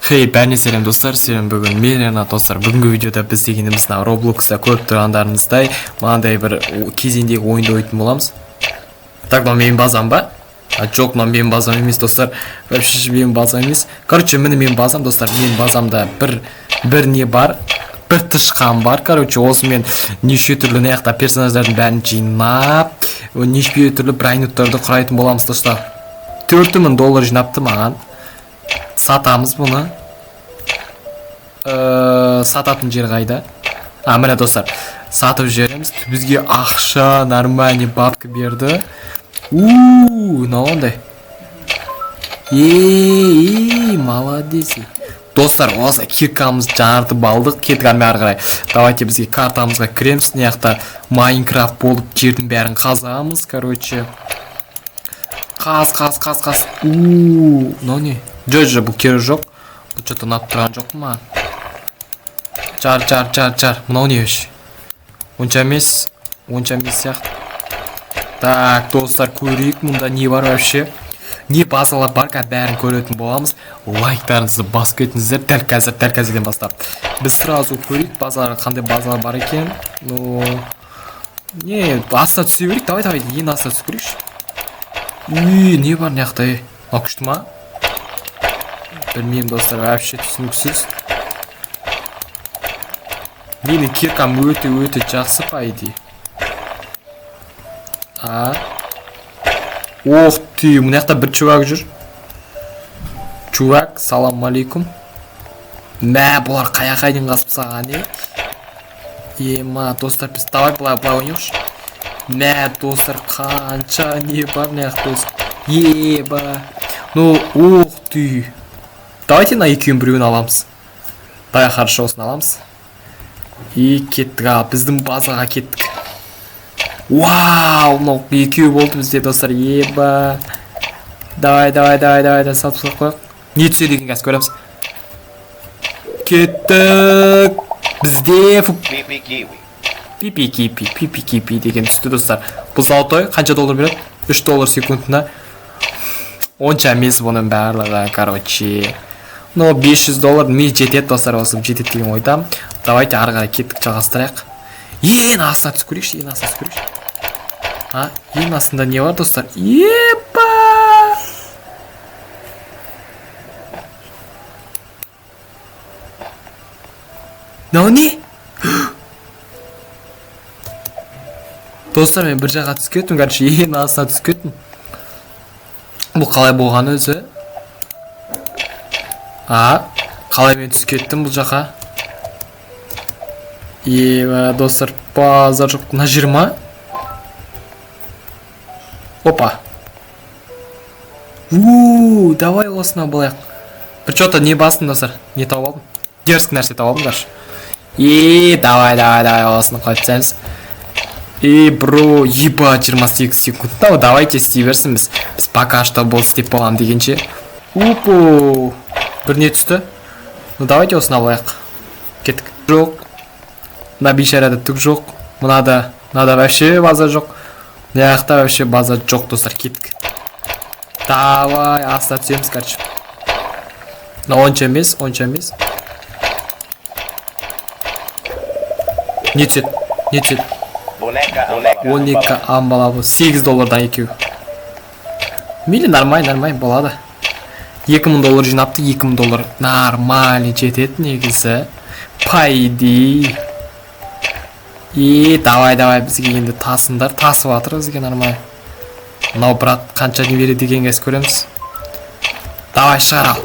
Хей, бәріне сәлем достар, сәлем бүгін мен достар. Бүгінгі видеода біз дегеніміз мына Roblox'та көріп тұрғандарыңыздай мынандай бір кезеңдегі ойынды ойнайтын боламыз. Так, мына менің базам ба? Жоқ, мына менің базам емес достар. Вообще менің базам емес. Короче, міне менің базам достар. Менің базамда бір не бар? Бір тышқан бар. Короче, осы мен неше түрлі наяқта персонаждардың бәрін жинап, неше түрлі брайнуттарды құрайтын боламыз достар. $4000 жинапты маған. Сатамыз бұны. Сататын жер қайда? Міне достар, сатып жібереміз. Бізге ақша нормальный бабка берді. Мынандай. Молодец. Достар, осы киркамыз жаңартып алдық. Кетік ары қарай. Давайте бізге картамызға кіреміз. Мына Майнкрафт болып жердің бәрін қазамыз. Короче, қаз. Мынау не? Жо, бұл кері жоқ. Бұл что-то ұнап тұрған жоқ ма? Жар. Мынау не өш? Онша емес сияқты. Так, достар, көрейік. Мұнда не бар вообще? Не базалар бар, бәрін көретін боламыз. Лайктарыңызды басып кетіңіздер. Дәл қазірден бастап. Біз сразу көрейік базалар, қандай базалар бар екен. Не, аста түсе берейік. Давай, ең аста түсе көрейікші. Не бар неқтай? Күшті ма? Білмеймін достар, вообще түсініксіз. Менің киркам өте жақсы по идее. Ох ты, мына жақта бір чувак жүр. Чувак, салам алейкум. Бұлар қаяқайдың қасып саған, достар, біз давай бұлай ойнайықшы. Достар, қанша не бар мына жақта. Ох ты. Давайте на екеуін біреуін аламыз. Давай, хорошо, осын аламыз. Кеттік, біздің базаға кеттік. Вау, екеу болды бізде, достар. Давай, сатып қойық. Не түсе деген кәс көреміз. Кеттік. Бізде пипи деген түсті, достар. Бұл золотой, қанша доллар береді? $3 секундына. Онша емес бұның барлығы, короче. $500 мен жетеді, достар, осы жетеді деген ойдам. Давайте ары қарай кеттік, жалғастырайық. Ең астына түсіп көрейікші. Ең астында не бар, достар? Не? Достар, мен бір жаққа түсіп кеттім, короче, ең астына түсіп кеттім. Бұл қалай болған өзі? Қалай мен түсіп кеттім бұл жаққа? Достар, базар жоқ. Мына жер ма? Опа. Давай осына болайық. Бір что-то не бастым, достар. Не тауып алдым? Дерзкі нәрсе тауып алдым, қаршы. Давай, осыны қойып тастаймыз. Бро, 28 секунд. Давайте істей берсін біз. Біз пока что бұл істеп болам дегенше. Бір не түсті? Давайте осына болайық. Кеттік. Жоқ. Мына бейшарада түк жоқ. Мынада вообще база жоқ. Мынаяқта вообще база жоқ, достар. Кеттік. Давай, аста түсеміз, короче. Онша емес. Не түседі? 12 амбалабы, $8 екеу. Мейлі, нормально болады. $2000 жинапты, $2000 нормально жетеді негізі. Пайди. Давай, бізге енді тасындар. Тасып атыр бізге нормально. Мынау брат қанша не береді деген кәс көреміз. Давай, шығарал.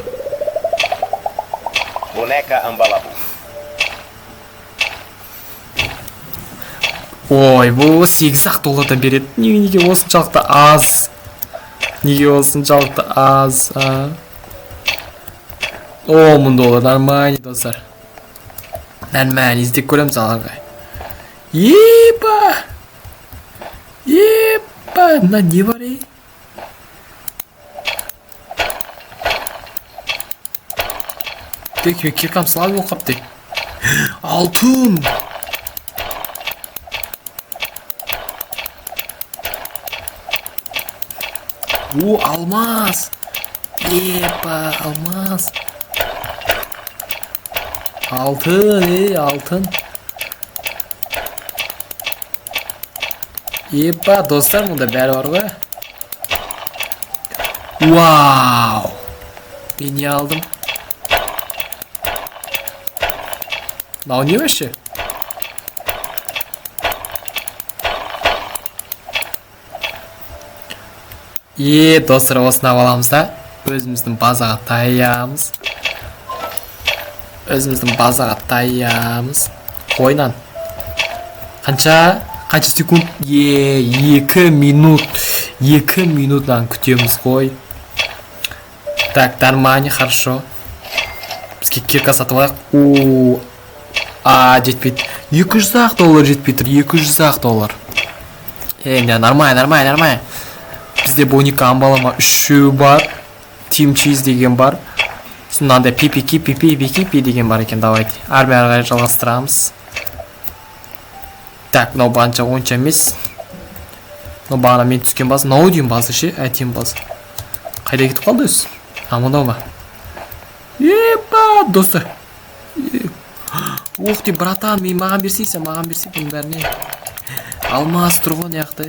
Бұл $8 береді. Неге осыншалықты аз? $10,000 нормально, достар. Нормально, іздеп көреміз аларға. Мына не бар, Тек, мен киркам слаб оқып, тек. Алтын! Алмаз! Алмаз! Алтын, алтын. Епа, достар, мұнда бәрі бар ғой. Вау! Мен не алдым? Мынау не вообще? Достар, осыны аламыз да. Өзіміздің базаға таямыз. Қойнан. Қанша секунд? 2 минут. 2 минуттан күтеміз қой. Так, нормально, хорошо. Бізге кирка сатып алайық. Жетпейді. $200 жетпейді. $200. Нормально. Бізде боника амбалама 3 бар. Team Cheese деген бар. Мынандай пипи деген бар екен. Давайте. Армияға жалғастырамыз. Так, мынау банша онша емес. Мынау бағана мен түскен база. Мынау дейін база ше, әтем база. Қайда кетіп қалды өзі? Мынау ма? Епа, достар. Ух ты, братан, маған берсейсің, бұның бәріне. Алмаз тұрған яқты,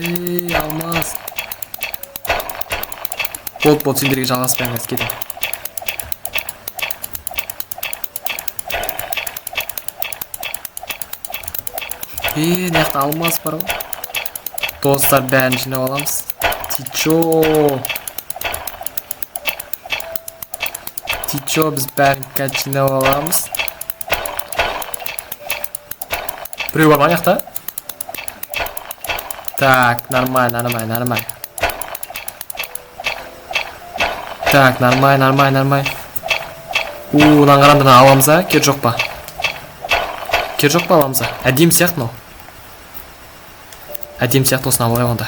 алмаз. Бол, сендерге жалғаспаймыз, кетем. Яқты алмаз бар ғой. Достар, бәрін жинап аламыз. Тичо, біз бәрін кәт жинап аламыз. Біреу бар ма яқта? Так, нормально. Так, нормально. Мынаны қарандырын аламыз, кер жоқ па? Аламыз, әдем сияқты мынау. Әдем сияқты осыны алайық онда.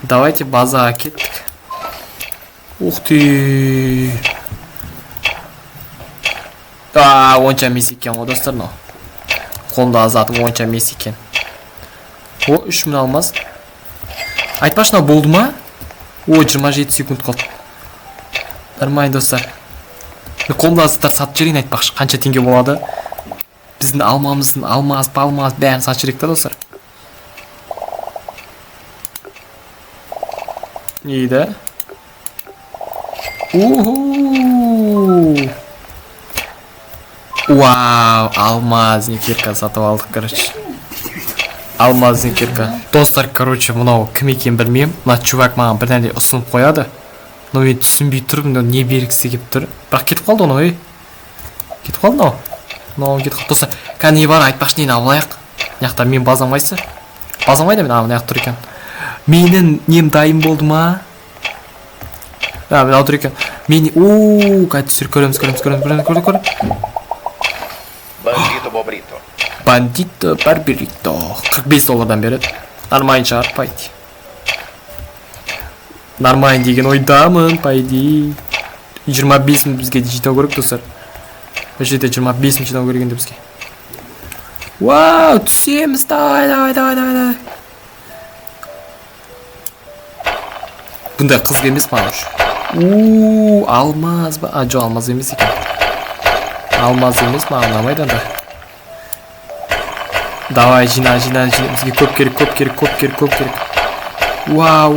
Давайте базаға кеттік. Ух ты. Онша емес екен ғой достар, мынау. Қолымда азатым онша емес екен. 3000 алмаз. Айтпашы, мынау болды ма? 27 секунд қалды. Нормально, достар. Қолымда азаттар сатып жіберейін, айтпақшы. Қанша теңге болады? Біздің алмамыздың алмаз бәрін сатып жіберейік та, достар. Ейді. Вау, алмазный кирка сатып алдық, короче. Алмазный кирка. Достар, короче, мынау кім екен білмеймін. Мына чувак маған бір нәрсе ұсынып қояды. Но мен түсінбей тұрмын, не бергісі келіп тұр. Бірақ кетіп қалды оны, Кетіп қалды мынау кетіп қалды. Достар, кәне не бар, айтпақшы нені алайық. Яқта мен базам қайсы? Базам қайда, мен мына жақта тұр екен. Менің нем дайын болды ма? Мен ал тұр екен. Қайда түсір, көреміз. Бандито барберито. $45 береді. Нормально шығар, пойди. Нормально деген ойдамын, пойди. 25-ін бізге жинау керек, достар. Бұл жерде 25-ін жинау керек енді бізге. Вау, түсеміз, давай. Бұндай қызға емес маған үшін. Алмаз ба? Жоқ, алмаз емес екен. Алмаз емес, маған ұнамайды анда. Давай, жина. Бізге көп керек. Вау.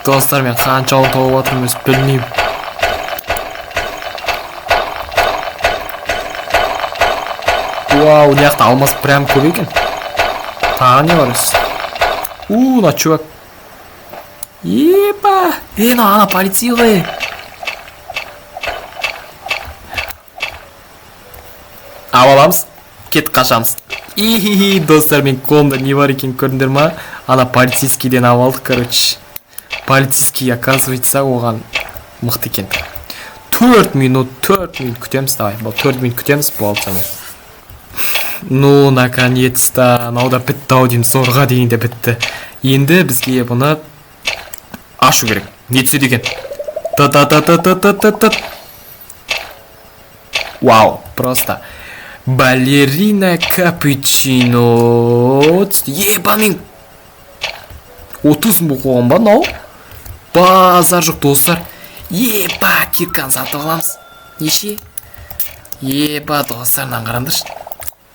Достар, мен қанша он тауып атырмын өз білмеймін. Вау, неяқта алмаз прям көп екен. Тағы не бар өз? На чувак. Епа. Ана полицей ғой. Аламыз, кет қашамыз. Достар, мен қолымда не бар екен көрдіңдер ма? Ана полицейскийден алып алдық, короче. Полицейский, оказывается, оған мықты екен. 4 минут күтеміз, давай. 4 минут күтеміз, болды сәмен. Ну, наконец-то, науда бітті аудием, зорға дейінде бітті. Енді бізге бұны ашу керек. Не түседі екен? Вау, просто. Балерина капучино. Еба мен 30 бұл қоғам ба, нау? Базар жоқ, достар. Еба, кирканы сатып аламыз. Неше? Еба, достарынан қараңдаршы.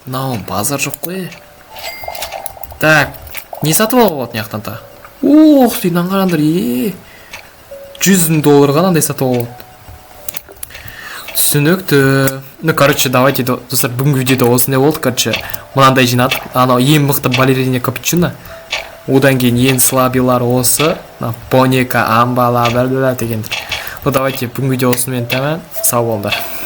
Мынауын базар жоқ қой. Так, не сатып алуға болады мынаяқтан та? Ох, дейін қараңдар, $100 қанандай сатып алуға болады. Түсінікті. Ну, короче, давайте, достар, бүгінгі видеода осындай болды, короче. Мынандай жинадық. Анау ең мықты балерина капучино. Одан кейін ең слабилар осы. Понека, амбала, бәлбәлә дегендер. Ну, давайте, бүгінгі видео осымен тәмам. Сау болыңдар.